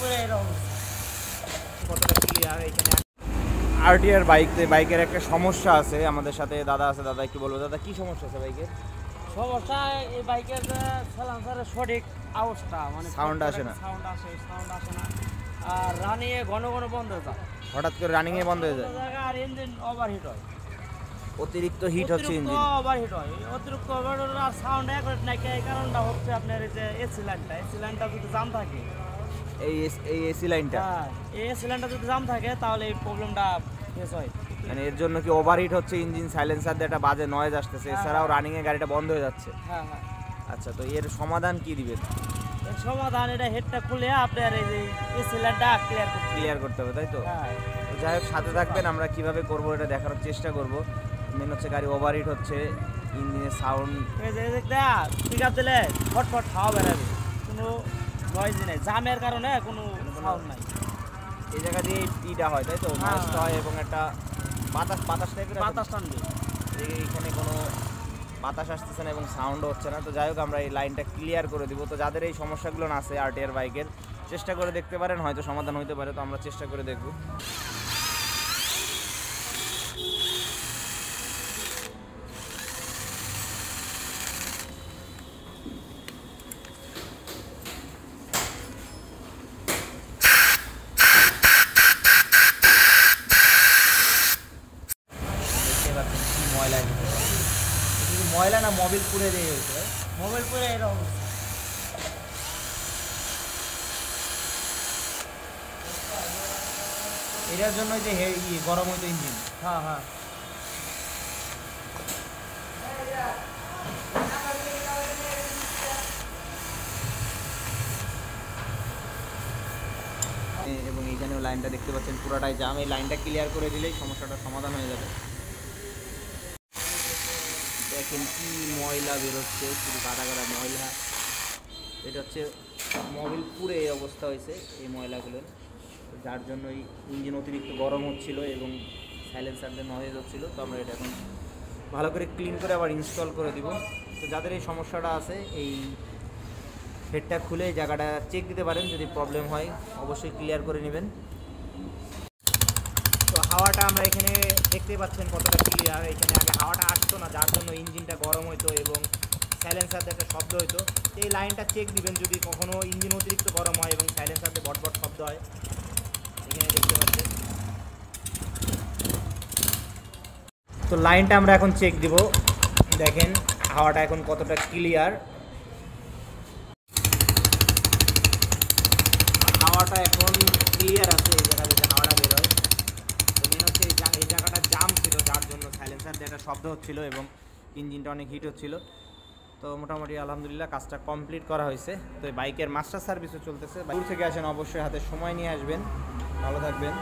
পুরো এরকম কতটা ক্লিয়ার এখানে আরটিআর বাইকের একটা সমস্যা আছে। আমাদের সাথে দাদা আছে, দাদা একটু বলবো। দাদা কি সমস্যা আছে বাইকের? সমস্যা এই বাইকের যে সাইলেন্সারের সঠিক আওয়াজটা মানে সাউন্ড আসে না, সাউন্ড আসে না, আর রানিংয়ে ঘন ঘন বন্ধ হয়ে যায়, হঠাৎ করে রানিংয়ে বন্ধ হয়ে যায়, আর ইঞ্জিন ওভারহিট হয়, অতিরিক্ত হিট হচ্ছে ইঞ্জিন, ওভারহিট হয়, অতিরিক্ত ওভারহিট আর সাউন্ড একবার নাই। এই কারণটা হচ্ছে আপনার এই যে এসি লাইনটা যদি জাম থাকে, এই এসি লাইনটা, হ্যাঁ এই এসি লাইনটা যদি জাম থাকে তাহলে এই প্রবলেমটা ফেস হয়। মানে এর জন্য কি ওভারহিট হচ্ছে ইঞ্জিন, সাইলেন্সার দিয়ে একটা বাজে নয়েজ আসতেছে, এছাড়াও রানিংয়ে গাড়িটা বন্ধ হয়ে যাচ্ছে। হ্যাঁ হ্যাঁ। আচ্ছা, তো এর সমাধান কি দিবেন? এর সমাধান এটা হেডটা খুলে আপনার এই যে এসি লাইনটা ক্লিয়ার করতে হবে, তাই তো? হ্যাঁ। তো যাই হোক, সাথে থাকবেন, আমরা কিভাবে করব এটা দেখানোর চেষ্টা করব। মেন হচ্ছে গাড়ি ওভারহিট হচ্ছে, ইঞ্জিনের সাউন্ড, এই যে দেখটা পিকআপ দিলে ফটফট হাওয়া বেরাবে, কোনো নয়েজ নেই, জামের কারণে কোনো সাউন্ড নাই। এই জায়গা দিয়ে ইটা হয়, তাই তো? নয়েজটা হয় এবং একটা বাতাস টাইপের বাতাস টানবে, এখানে কোনো বাতাস আসতেছে না এবং সাউন্ডও হচ্ছে না। তো যাই হোক, আমরা এই লাইনটা ক্লিয়ার করে দিব। তো যাদের এই সমস্যাগুলো না আছে আরটিআর বাইকের, চেষ্টা করে দেখতে পারেন, হয়তো সমাধান হতে পারে। তো আমরা চেষ্টা করে দেখব। ময়লা শুধু ময়লা না, মোবিল পুড়ে দিয়ে হয়েছে, মোবাইল পুরো এরকম। এটার জন্য যে গরম হইতো ইঞ্জিন। হ্যাঁ হ্যাঁ। এবং এইখানেও লাইনটা দেখতে পাচ্ছেন পুরোটাই জাম। এই লাইনটা ক্লিয়ার করে দিলেই সমস্যাটার সমাধান হয়ে যাবে। দেখেন কি ময়লা বেরোচ্ছে, শুধু কাদা কাদা ময়লা। এটা হচ্ছে মোবিল পুরে এই অবস্থা হয়েছে এই ময়লাগুলোর, যার জন্য এই ইঞ্জিন অতিরিক্ত গরম হচ্ছিল এবং সাইলেন্সারদের নয়েজ হচ্ছিলো। তো আমরা এটা এখন ভালো করে ক্লিন করে আবার ইনস্টল করে দিব। তো যাদের এই সমস্যাটা আছে, এই হেডটা খুলে এই জায়গাটা চেক দিতে পারেন। যদি প্রবলেম হয় অবশ্যই ক্লিয়ার করে নেবেন। তো হাওয়াটা আমরা এখানে দেখতে পাচ্ছেন কতটা ক্লিয়ার। এখানে আগে হাওয়াটা আসতো না, যার জন্য ইঞ্জিনটা গরম হইতো এবং সাইলেন্সার দিয়ে একটা শব্দ হইতো। এই লাইনটা চেক দিবেন যদি কখনও ইঞ্জিন অতিরিক্ত গরম হয় এবং সাইলেন্সার দিয়ে বটবট শব্দ হয়। এখানে দেখতে পাচ্ছেন। তো লাইনটা আমরা এখন চেক দিব। দেখেন হাওয়াটা এখন কতটা ক্লিয়ার। হাওয়াটা এখন ক্লিয়ার আছে, এই জায়গা থেকে হাওয়াটা বেরোয়। তো মেন হচ্ছে এই জায়গাটা জাম ছিল, যার জন্য সাইলেন্সার দিয়ে একটা শব্দ হচ্ছিল এবং ইঞ্জিনটা অনেক হিট হচ্ছিল। তো মোটামুটি আলহামদুলিল্লাহ কাজটা কমপ্লিট করা হয়েছে। তো এই বাইকের মাস্টার সার্ভিসও চলতেছে। দূর থেকে আসেন অবশ্যই হাতে সময় নিয়ে আসবেন। ভালো থাকবেন।